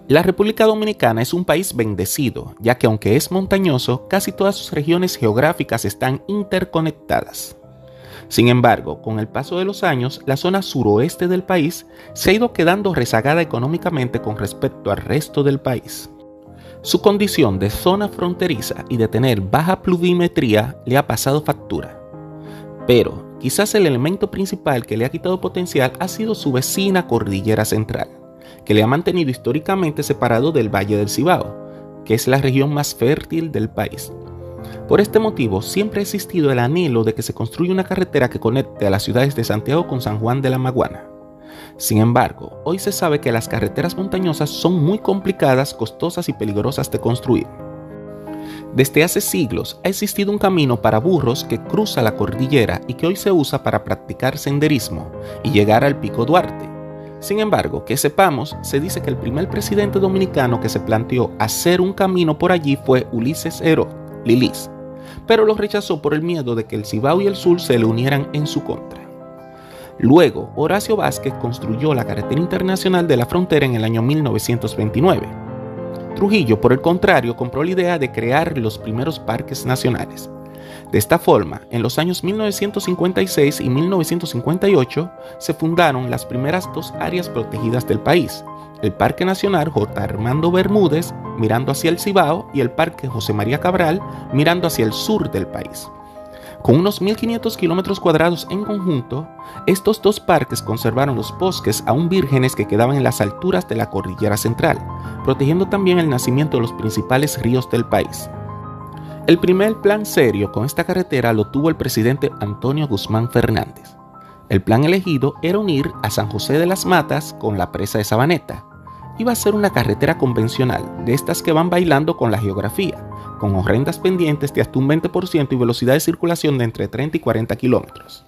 La República Dominicana es un país bendecido, ya que aunque es montañoso, casi todas sus regiones geográficas están interconectadas. Sin embargo, con el paso de los años, la zona suroeste del país se ha ido quedando rezagada económicamente con respecto al resto del país. Su condición de zona fronteriza y de tener baja pluviometría le ha pasado factura. Pero quizás el elemento principal que le ha quitado potencial ha sido su vecina cordillera central, que le ha mantenido históricamente separado del Valle del Cibao, que es la región más fértil del país. Por este motivo, siempre ha existido el anhelo de que se construya una carretera que conecte a las ciudades de Santiago con San Juan de la Maguana. Sin embargo, hoy se sabe que las carreteras montañosas son muy complicadas, costosas y peligrosas de construir. Desde hace siglos ha existido un camino para burros que cruza la cordillera y que hoy se usa para practicar senderismo y llegar al Pico Duarte. Sin embargo, que sepamos, se dice que el primer presidente dominicano que se planteó hacer un camino por allí fue Ulises Heró, Lilis, pero lo rechazó por el miedo de que el Cibao y el Sur se le unieran en su contra. Luego, Horacio Vázquez construyó la carretera internacional de la frontera en el año 1929. Trujillo, por el contrario, compró la idea de crear los primeros parques nacionales. De esta forma, en los años 1956 y 1958 se fundaron las primeras dos áreas protegidas del país, el Parque Nacional J. Armando Bermúdez, mirando hacia el Cibao, y el Parque José María Cabral, mirando hacia el sur del país. Con unos 1.500 kilómetros cuadrados en conjunto, estos dos parques conservaron los bosques aún vírgenes que quedaban en las alturas de la cordillera central, protegiendo también el nacimiento de los principales ríos del país. El primer plan serio con esta carretera lo tuvo el presidente Antonio Guzmán Fernández. El plan elegido era unir a San José de las Matas con la presa de Sabaneta. Iba a ser una carretera convencional, de estas que van bailando con la geografía, con horrendas pendientes de hasta un 20% y velocidad de circulación de entre 30 y 40 kilómetros.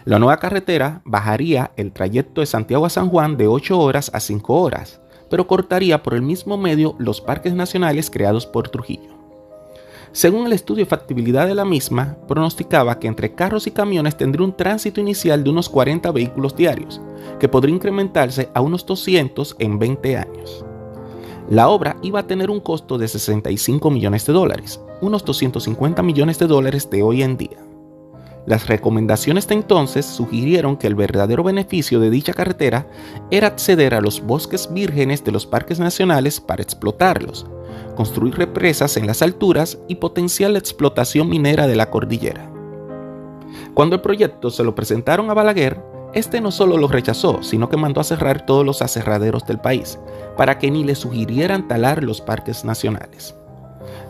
La nueva carretera bajaría el trayecto de Santiago a San Juan de 8 horas a 5 horas, pero cortaría por el mismo medio los parques nacionales creados por Trujillo. Según el estudio de factibilidad de la misma, pronosticaba que entre carros y camiones tendría un tránsito inicial de unos 40 vehículos diarios, que podría incrementarse a unos 200 en 20 años. La obra iba a tener un costo de $65 millones, unos $250 millones de hoy en día. Las recomendaciones de entonces sugirieron que el verdadero beneficio de dicha carretera era acceder a los bosques vírgenes de los parques nacionales para explotarlos, construir represas en las alturas y potenciar la explotación minera de la cordillera. Cuando el proyecto se lo presentaron a Balaguer, este no solo lo rechazó, sino que mandó a cerrar todos los aserraderos del país, para que ni le sugirieran talar los parques nacionales.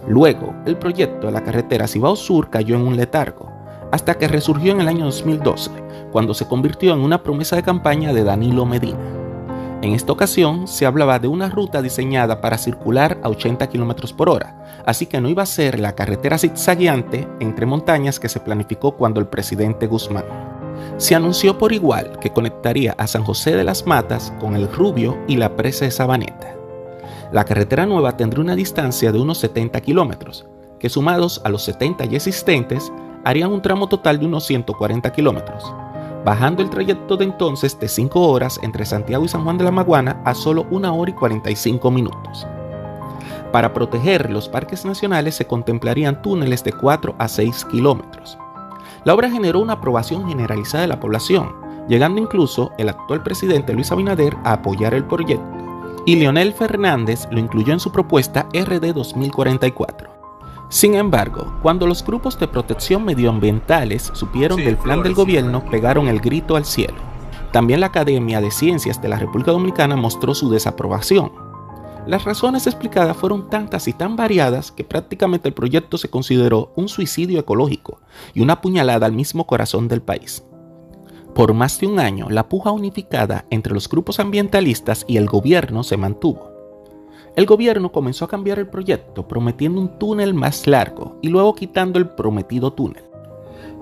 Luego, el proyecto de la carretera Cibao Sur cayó en un letargo, hasta que resurgió en el año 2012, cuando se convirtió en una promesa de campaña de Danilo Medina. En esta ocasión se hablaba de una ruta diseñada para circular a 80 km por hora, así que no iba a ser la carretera zigzagueante entre montañas que se planificó cuando el presidente Guzmán. Se anunció por igual que conectaría a San José de las Matas con el Rubio y la presa de Sabaneta. La carretera nueva tendría una distancia de unos 70 kilómetros, que sumados a los 70 ya existentes, harían un tramo total de unos 140 kilómetros, bajando el trayecto de entonces de 5 horas entre Santiago y San Juan de la Maguana a solo 1 hora y 45 minutos. Para proteger los parques nacionales se contemplarían túneles de 4 a 6 kilómetros. La obra generó una aprobación generalizada de la población, llegando incluso el actual presidente Luis Abinader a apoyar el proyecto, y Leonel Fernández lo incluyó en su propuesta RD 2044. Sin embargo, cuando los grupos de protección medioambientales supieron del plan del gobierno, pegaron el grito al cielo. También la Academia de Ciencias de la República Dominicana mostró su desaprobación. Las razones explicadas fueron tantas y tan variadas que prácticamente el proyecto se consideró un suicidio ecológico y una puñalada al mismo corazón del país. Por más de un año, la puja unificada entre los grupos ambientalistas y el gobierno se mantuvo. El gobierno comenzó a cambiar el proyecto, prometiendo un túnel más largo y luego quitando el prometido túnel.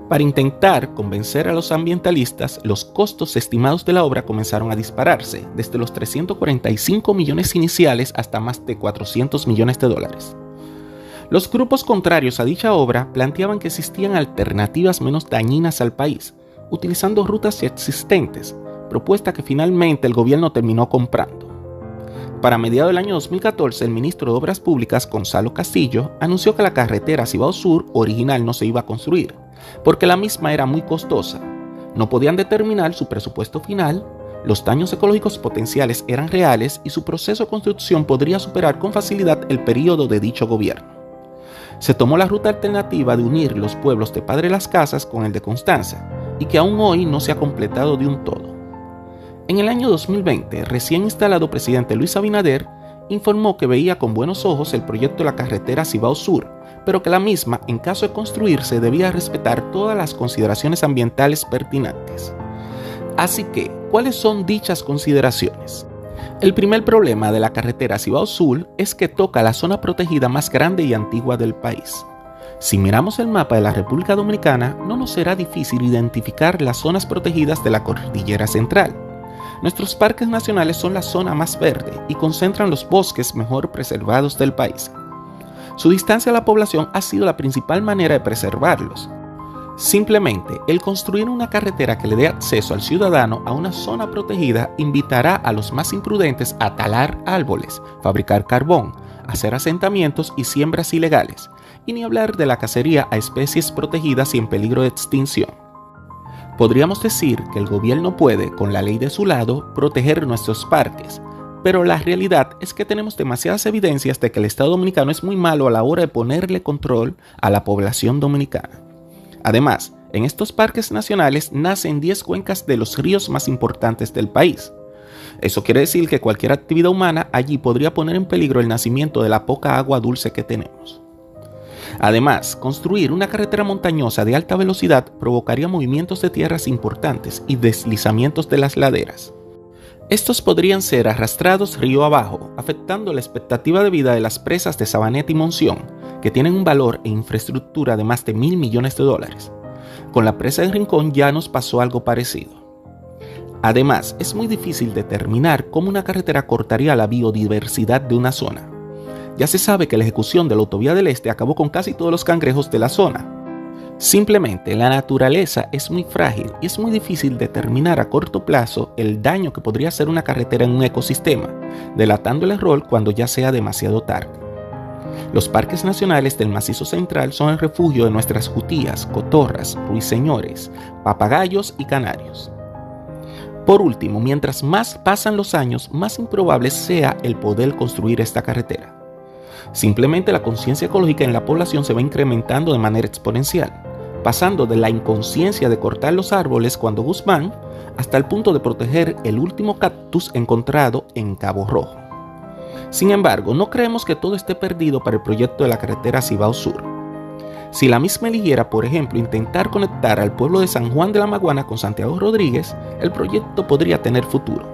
Para intentar convencer a los ambientalistas, los costos estimados de la obra comenzaron a dispararse, desde los 345 millones iniciales hasta más de $400 millones. Los grupos contrarios a dicha obra planteaban que existían alternativas menos dañinas al país, utilizando rutas ya existentes, propuesta que finalmente el gobierno terminó comprando. Para mediados del año 2014, el ministro de Obras Públicas, Gonzalo Castillo, anunció que la carretera Cibao Sur original no se iba a construir, porque la misma era muy costosa. No podían determinar su presupuesto final, los daños ecológicos potenciales eran reales y su proceso de construcción podría superar con facilidad el periodo de dicho gobierno. Se tomó la ruta alternativa de unir los pueblos de Padre Las Casas con el de Constanza, y que aún hoy no se ha completado de un todo. En el año 2020, recién instalado presidente Luis Abinader informó que veía con buenos ojos el proyecto de la carretera Cibao Sur, pero que la misma, en caso de construirse, debía respetar todas las consideraciones ambientales pertinentes. Así que, ¿cuáles son dichas consideraciones? El primer problema de la carretera Cibao Sur es que toca la zona protegida más grande y antigua del país. Si miramos el mapa de la República Dominicana, no nos será difícil identificar las zonas protegidas de la Cordillera Central. Nuestros parques nacionales son la zona más verde y concentran los bosques mejor preservados del país. Su distancia a la población ha sido la principal manera de preservarlos. Simplemente, el construir una carretera que le dé acceso al ciudadano a una zona protegida invitará a los más imprudentes a talar árboles, fabricar carbón, hacer asentamientos y siembras ilegales, y ni hablar de la cacería a especies protegidas y en peligro de extinción. Podríamos decir que el gobierno puede, con la ley de su lado, proteger nuestros parques, pero la realidad es que tenemos demasiadas evidencias de que el Estado dominicano es muy malo a la hora de ponerle control a la población dominicana. Además, en estos parques nacionales nacen 10 cuencas de los ríos más importantes del país. Eso quiere decir que cualquier actividad humana allí podría poner en peligro el nacimiento de la poca agua dulce que tenemos. Además, construir una carretera montañosa de alta velocidad provocaría movimientos de tierras importantes y deslizamientos de las laderas. Estos podrían ser arrastrados río abajo, afectando la expectativa de vida de las presas de Sabaneta y Monción, que tienen un valor e infraestructura de más de $1.000 millones. Con la presa de Rincón ya nos pasó algo parecido. Además, es muy difícil determinar cómo una carretera cortaría la biodiversidad de una zona. Ya se sabe que la ejecución de la Autovía del Este acabó con casi todos los cangrejos de la zona. Simplemente, la naturaleza es muy frágil y es muy difícil determinar a corto plazo el daño que podría hacer una carretera en un ecosistema, delatando el error cuando ya sea demasiado tarde. Los parques nacionales del Macizo Central son el refugio de nuestras jutías, cotorras, ruiseñores, papagayos y canarios. Por último, mientras más pasan los años, más improbable sea el poder construir esta carretera. Simplemente la conciencia ecológica en la población se va incrementando de manera exponencial, pasando de la inconsciencia de cortar los árboles cuando Guzmán, hasta el punto de proteger el último cactus encontrado en Cabo Rojo. Sin embargo, no creemos que todo esté perdido para el proyecto de la carretera Cibao Sur. Si la misma eligiera, por ejemplo, intentar conectar al pueblo de San Juan de la Maguana con Santiago Rodríguez, el proyecto podría tener futuro.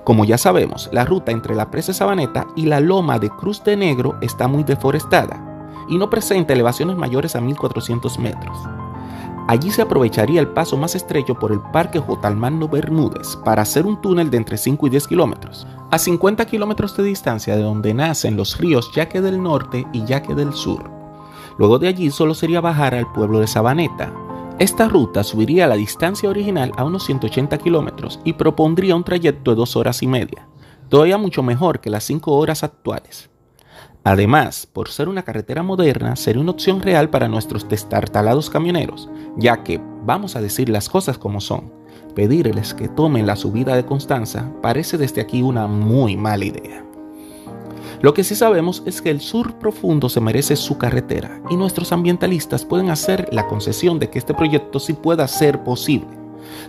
Como ya sabemos, la ruta entre la presa de Sabaneta y la loma de Cruz de Negro está muy deforestada y no presenta elevaciones mayores a 1.400 metros. Allí se aprovecharía el paso más estrecho por el Parque J. Armando Bermúdez para hacer un túnel de entre 5 y 10 kilómetros, a 50 kilómetros de distancia de donde nacen los ríos Yaque del Norte y Yaque del Sur. Luego de allí solo sería bajar al pueblo de Sabaneta. Esta ruta subiría la distancia original a unos 180 kilómetros y propondría un trayecto de 2 horas y media, todavía mucho mejor que las 5 horas actuales. Además, por ser una carretera moderna, sería una opción real para nuestros destartalados camioneros, ya que, vamos a decir las cosas como son, pedirles que tomen la subida de Constanza parece desde aquí una muy mala idea. Lo que sí sabemos es que el sur profundo se merece su carretera y nuestros ambientalistas pueden hacer la concesión de que este proyecto sí pueda ser posible.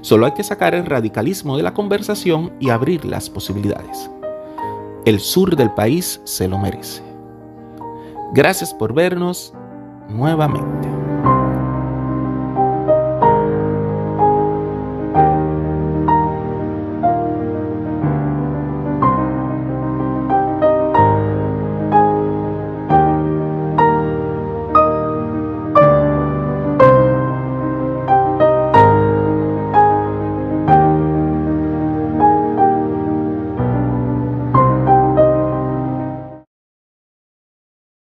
Solo hay que sacar el radicalismo de la conversación y abrir las posibilidades. El sur del país se lo merece. Gracias por vernos nuevamente.